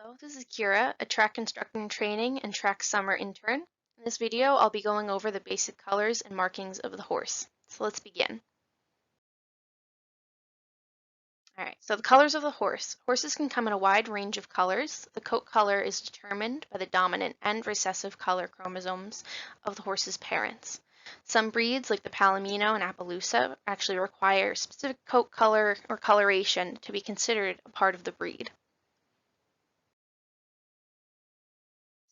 Hello, this is Kira, a track instructor in training and track summer intern. In this video, I'll be going over the basic colors and markings of the horse. So let's begin. Alright, so the colors of the horse. Horses can come in a wide range of colors. The coat color is determined by the dominant and recessive color chromosomes of the horse's parents. Some breeds, like the Palomino and Appaloosa, actually require specific coat color or coloration to be considered a part of the breed.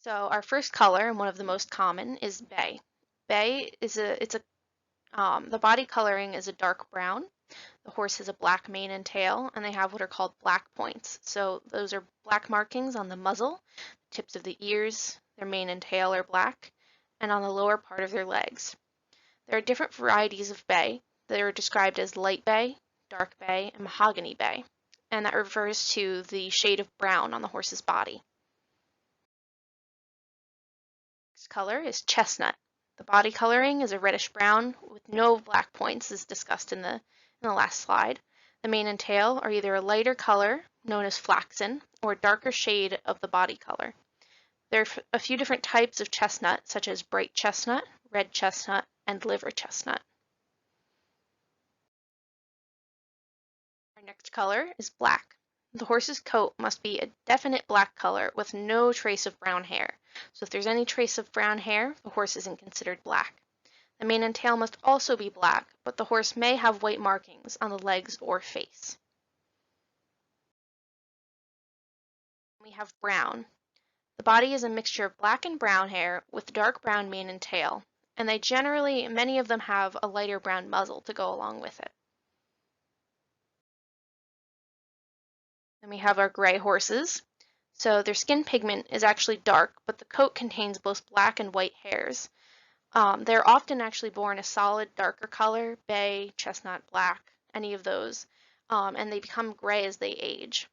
So our first color, and one of the most common, is bay. Bay is the body coloring is a dark brown. The horse has a black mane and tail, and they have what are called black points. So those are black markings on the muzzle, tips of the ears, their mane and tail are black, and on the lower part of their legs. There are different varieties of bay that are described as light bay, dark bay, and mahogany bay, and that refers to the shade of brown on the horse's body. Next color is chestnut. The body coloring is a reddish brown with no black points, as discussed in the last slide. The mane and tail are either a lighter color, known as flaxen, or a darker shade of the body color. There are a few different types of chestnut, such as bright chestnut, red chestnut, and liver chestnut. Our next color is black. The horse's coat must be a definite black color with no trace of brown hair. So if there's any trace of brown hair, the horse isn't considered black. The mane and tail must also be black, but the horse may have white markings on the legs or face. We have brown. The body is a mixture of black and brown hair with dark brown mane and tail, and many of them have a lighter brown muzzle to go along with it. Then we have our gray horses. So their skin pigment is actually dark, but the coat contains both black and white hairs. They're often actually born a solid darker color, bay, chestnut, black, any of those, and they become gray as they age.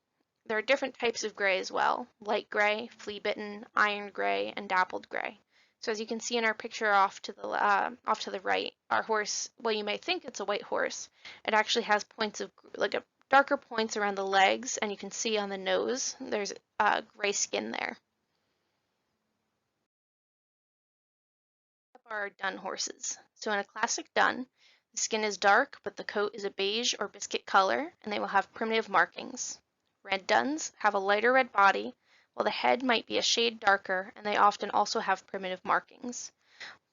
There are different types of gray as well: light gray, flea-bitten, iron gray, and dappled gray. So as you can see in our picture off to the right, our horse, well, you may think it's a white horse, it actually has points of darker points around the legs, and you can see on the nose there's gray skin there. Are dun horses. So in a classic dun, the skin is dark, but the coat is a beige or biscuit color, and they will have primitive markings. Red duns have a lighter red body, while the head might be a shade darker, and they often also have primitive markings.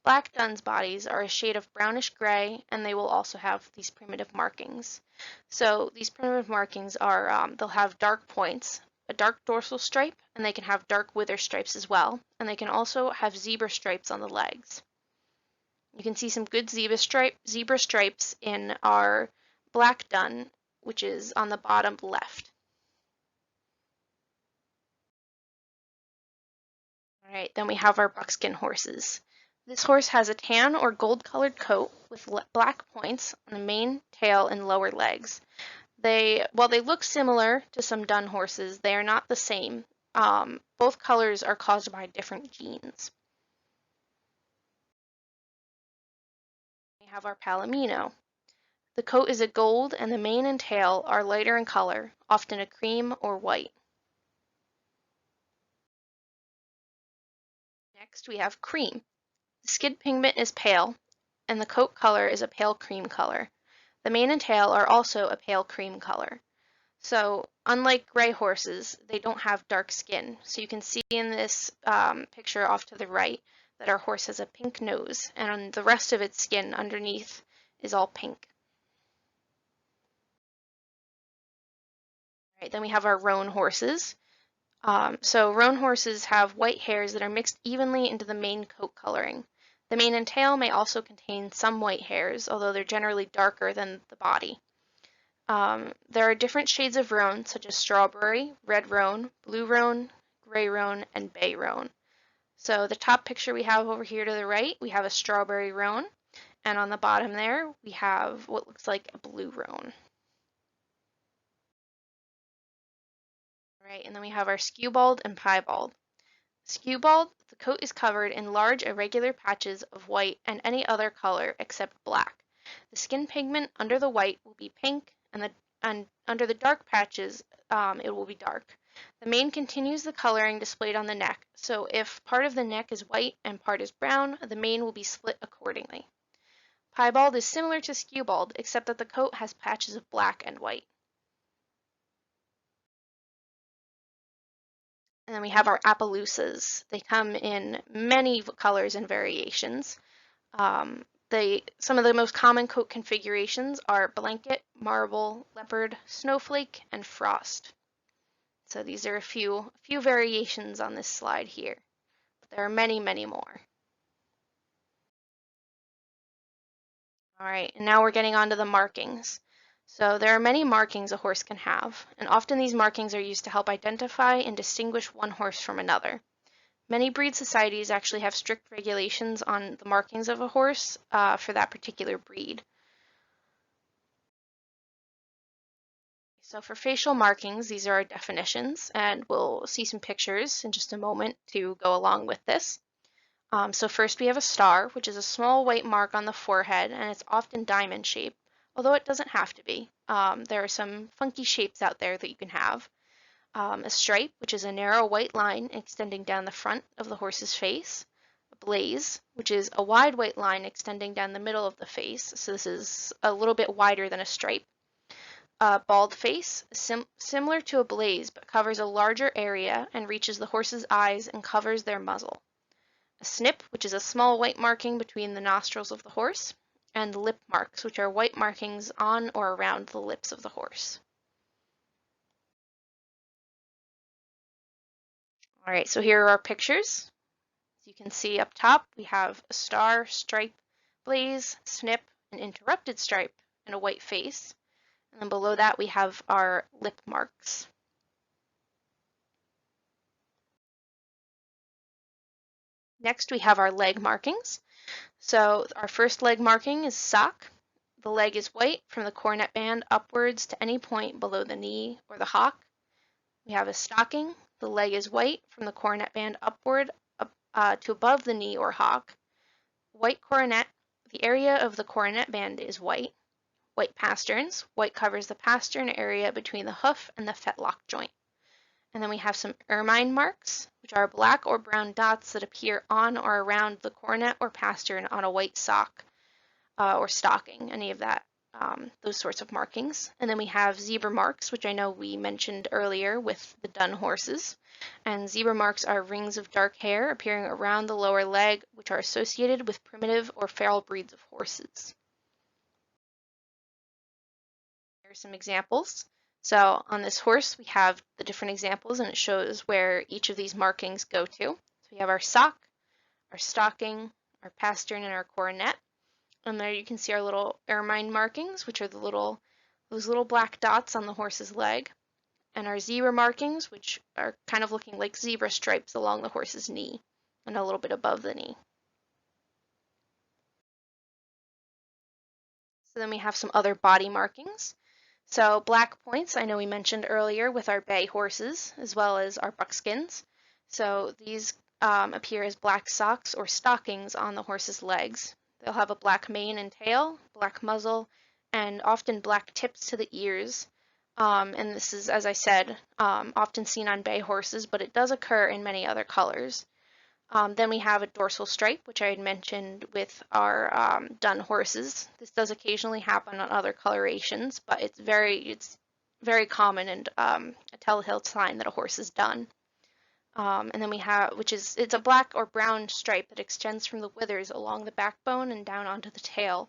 Black duns' bodies are a shade of brownish gray, and they will also have these primitive markings. So these primitive markings are, they'll have dark points, a dark dorsal stripe, and they can have dark wither stripes as well, and they can also have zebra stripes on the legs. You can see some good zebra stripes in our black dun, which is on the bottom left. All right, then we have our buckskin horses. This horse has a tan or gold-colored coat with black points on the mane, tail, and lower legs. While they look similar to some dun horses, they are not the same. Both colors are caused by different genes. We have our Palomino. The coat is a gold and the mane and tail are lighter in color, often a cream or white. Next we have cream. The skin pigment is pale, and the coat color is a pale cream color. The mane and tail are also a pale cream color. So unlike gray horses, they don't have dark skin. So you can see in this picture off to the right that our horse has a pink nose, and the rest of its skin underneath is all pink. All right, then we have our roan horses. So roan horses have white hairs that are mixed evenly into the main coat coloring. The mane and tail may also contain some white hairs, although they're generally darker than the body. There are different shades of roan, such as strawberry, red roan, blue roan, gray roan, and bay roan. So the top picture we have over here to the right, we have a strawberry roan, and on the bottom there, we have what looks like a blue roan. Right, and then we have our skewbald and piebald. Skewbald, the coat is covered in large irregular patches of white and any other color except black. The skin pigment under the white will be pink, and and under the dark patches, it will be dark. The mane continues the coloring displayed on the neck, so if part of the neck is white and part is brown, the mane will be split accordingly. Piebald is similar to skewbald, except that the coat has patches of black and white. And then we have our Appaloosas. They come in many colors and variations. Some of the most common coat configurations are blanket, marble, leopard, snowflake, and frost. So these are a few variations on this slide here. But there are many, many more. All right, and now we're getting on to the markings. So there are many markings a horse can have, and often these markings are used to help identify and distinguish one horse from another. Many breed societies actually have strict regulations on the markings of a horse for that particular breed. So for facial markings, these are our definitions, and we'll see some pictures in just a moment to go along with this. So first we have a star, which is a small white mark on the forehead, and it's often diamond shaped, although it doesn't have to be. There are some funky shapes out there that you can have. A stripe, which is a narrow white line extending down the front of the horse's face. A blaze, which is a wide white line extending down the middle of the face, so this is a little bit wider than a stripe. A bald face, similar to a blaze, but covers a larger area and reaches the horse's eyes and covers their muzzle. A snip, which is a small white marking between the nostrils of the horse, and lip marks, which are white markings on or around the lips of the horse. All right, so here are our pictures. As you can see up top, we have a star, stripe, blaze, snip, an interrupted stripe, and a white face. And then below that, we have our lip marks. Next, we have our leg markings. So our first leg marking is sock. The leg is white from the cornet band upwards to any point below the knee or the hock. We have a stocking. The leg is white from the cornet band upward to above the knee or hock. White coronet. The area of the coronet band is white. White pasterns. White covers the pastern area between the hoof and the fetlock joint. And then we have some ermine marks, which are black or brown dots that appear on or around the coronet or pastern on a white sock or stocking, any of that, those sorts of markings. And then we have zebra marks, which I know we mentioned earlier with the dun horses. And zebra marks are rings of dark hair appearing around the lower leg, which are associated with primitive or feral breeds of horses. Here are some examples. So on this horse, we have the different examples, and it shows where each of these markings go to. So we have our sock, our stocking, our pastern, and our coronet. And there you can see our little ermine markings, which are those little black dots on the horse's leg. And our zebra markings, which are kind of looking like zebra stripes along the horse's knee and a little bit above the knee. So then we have some other body markings. So black points, I know we mentioned earlier with our bay horses, as well as our buckskins. So these appear as black socks or stockings on the horse's legs. They'll have a black mane and tail, black muzzle, and often black tips to the ears. And this is, as I said, often seen on bay horses, but it does occur in many other colors. Then we have a dorsal stripe, which I had mentioned with our dun horses. This does occasionally happen on other colorations, but it's very common and a telltale sign that a horse is dun. And then we have, it's a black or brown stripe that extends from the withers along the backbone and down onto the tail.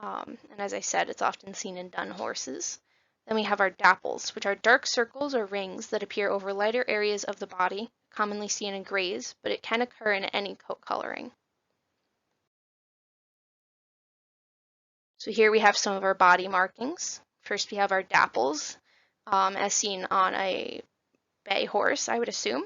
And as I said, it's often seen in dun horses. Then we have our dapples, which are dark circles or rings that appear over lighter areas of the body, commonly seen in grays, but it can occur in any coat coloring. So here we have some of our body markings. First we have our dapples, as seen on a bay horse, I would assume.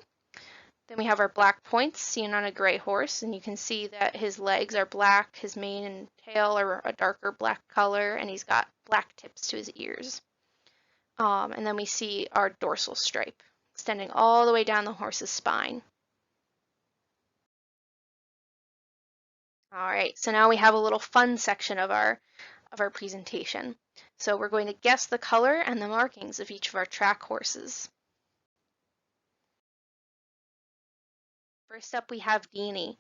Then we have our black points seen on a gray horse, and you can see that his legs are black, his mane and tail are a darker black color, and he's got black tips to his ears. And then we see our dorsal stripe extending all the way down the horse's spine. All right, so now we have a little fun section of our presentation. So we're going to guess the color and the markings of each of our track horses. First up, we have Deanie.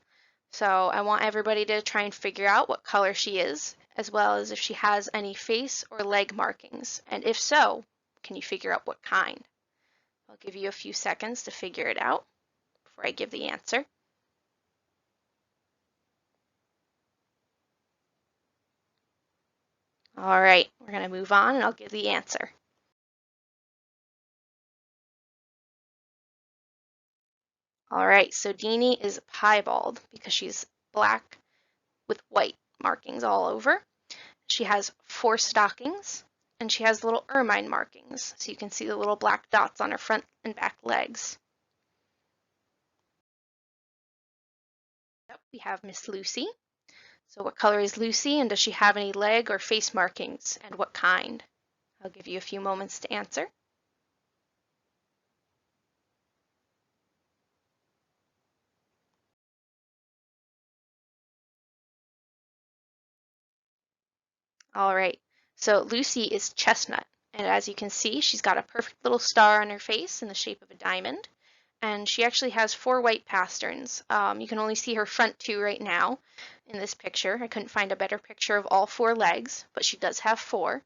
So I want everybody to try and figure out what color she is, as well as if she has any face or leg markings. And if so, can you figure out what kind? I'll give you a few seconds to figure it out before I give the answer. All right, we're going to move on and I'll give the answer. All right, so Deanie is piebald because she's black with white markings all over. She has 4 stockings and she has little ermine markings, so you can see the little black dots on her front and back legs. Yep, we have Miss Lucy. So what color is Lucy, and does she have any leg or face markings, and what kind? I'll give you a few moments to answer. All right, so Lucy is chestnut, and as you can see, she's got a perfect little star on her face in the shape of a diamond, and she actually has 4 white pasterns. You can only see her front 2 right now in this picture. I couldn't find a better picture of all 4 legs, but she does have 4.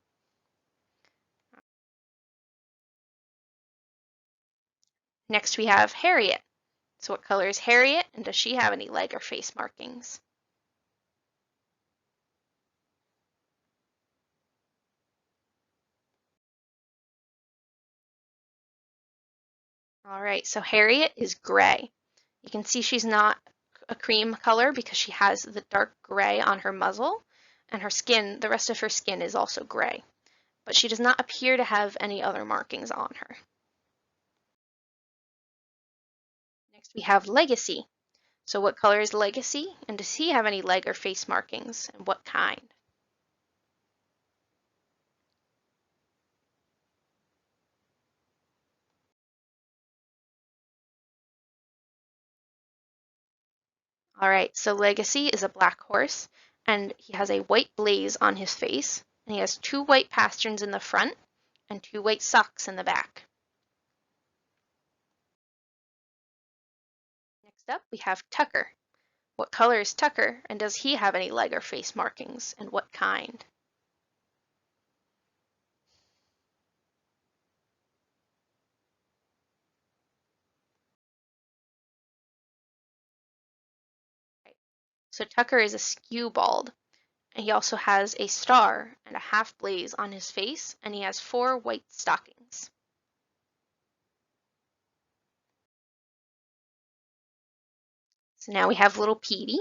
Next we have Harriet. So what color is Harriet, and does she have any leg or face markings? All right, so Harriet is gray. You can see she's not a cream color because she has the dark gray on her muzzle, and her skin, the rest of her skin is also gray. But she does not appear to have any other markings on her. Next we have Legacy. So what color is Legacy, and does he have any leg or face markings, and what kind? All right, so Legacy is a black horse, and he has a white blaze on his face, and he has 2 white pasterns in the front and 2 white socks in the back. Next up, we have Tucker. What color is Tucker, and does he have any leg or face markings, and what kind? Right. So Tucker is a skewbald, and he also has a star and a half blaze on his face, and he has 4 white stockings. So now we have little Petey.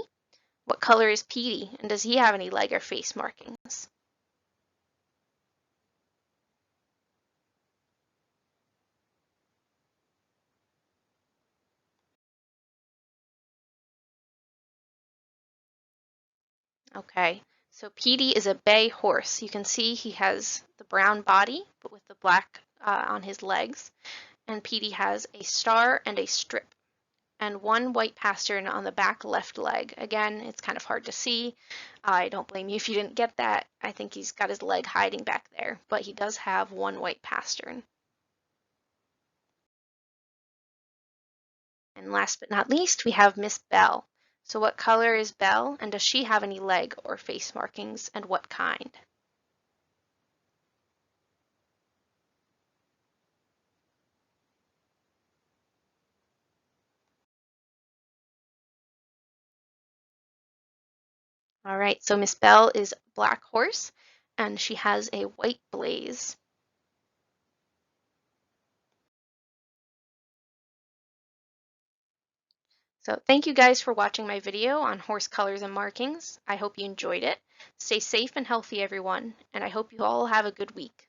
What color is Petey, and does he have any leg or face markings? Okay, so Petey is a bay horse. You can see he has the brown body, but with the black on his legs. And Petey has a star and a strip, and 1 white pastern on the back left leg. Again, it's kind of hard to see. I don't blame you if you didn't get that. I think he's got his leg hiding back there, but he does have 1 white pastern. And last but not least, we have Miss Belle. So what color is Belle, and does she have any leg or face markings, and what kind? All right, so Miss Belle is black horse, and she has a white blaze. So thank you guys for watching my video on horse colors and markings. I hope you enjoyed it. Stay safe and healthy, everyone, and I hope you all have a good week.